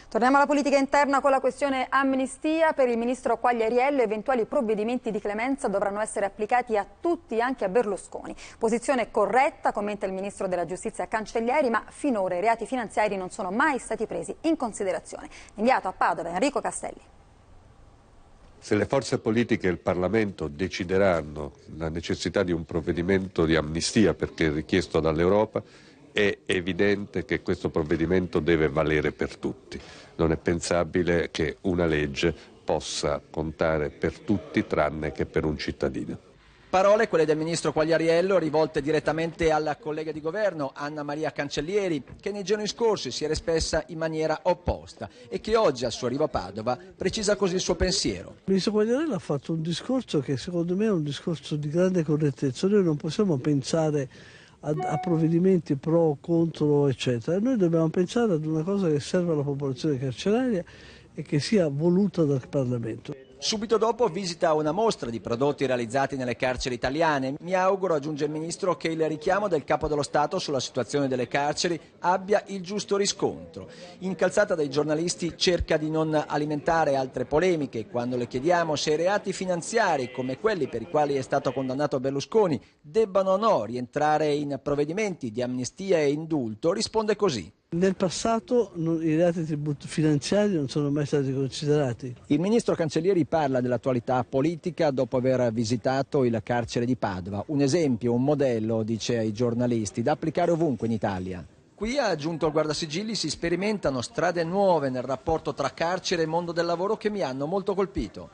Torniamo alla politica interna con la questione amnistia. Per il ministro Quagliariello eventuali provvedimenti di clemenza dovranno essere applicati a tutti, anche a Berlusconi. Posizione corretta, commenta il ministro della giustizia Cancellieri, ma finora i reati finanziari non sono mai stati presi in considerazione. Inviato a Padova Enrico Castelli. Se le forze politiche e il Parlamento decideranno la necessità di un provvedimento di amnistia perché è richiesto dall'Europa, è evidente che questo provvedimento deve valere per tutti. Non è pensabile che una legge possa contare per tutti tranne che per un cittadino. Parole, quelle del ministro Quagliariello, rivolte direttamente alla collega di governo Anna Maria Cancellieri, che nei giorni scorsi si era espressa in maniera opposta e che oggi al suo arrivo a Padova precisa così il suo pensiero. Il ministro Quagliariello ha fatto un discorso che secondo me è un discorso di grande correttezza. Noi non possiamo pensare a provvedimenti pro, contro, eccetera. Noi dobbiamo pensare ad una cosa che serve alla popolazione carceraria e che sia voluta dal Parlamento. Subito dopo visita una mostra di prodotti realizzati nelle carceri italiane. Mi auguro, aggiunge il ministro, che il richiamo del Capo dello Stato sulla situazione delle carceri abbia il giusto riscontro. Incalzata dai giornalisti cerca di non alimentare altre polemiche. Quando le chiediamo se i reati finanziari, come quelli per i quali è stato condannato Berlusconi, debbano o no rientrare in provvedimenti di amnistia e indulto, risponde così. Nel passato i reati finanziari non sono mai stati considerati. Il ministro Cancellieri parla dell'attualità politica dopo aver visitato il carcere di Padova. Un esempio, un modello, dice ai giornalisti, da applicare ovunque in Italia. Qui, ha aggiunto il Guardasigilli, si sperimentano strade nuove nel rapporto tra carcere e mondo del lavoro che mi hanno molto colpito.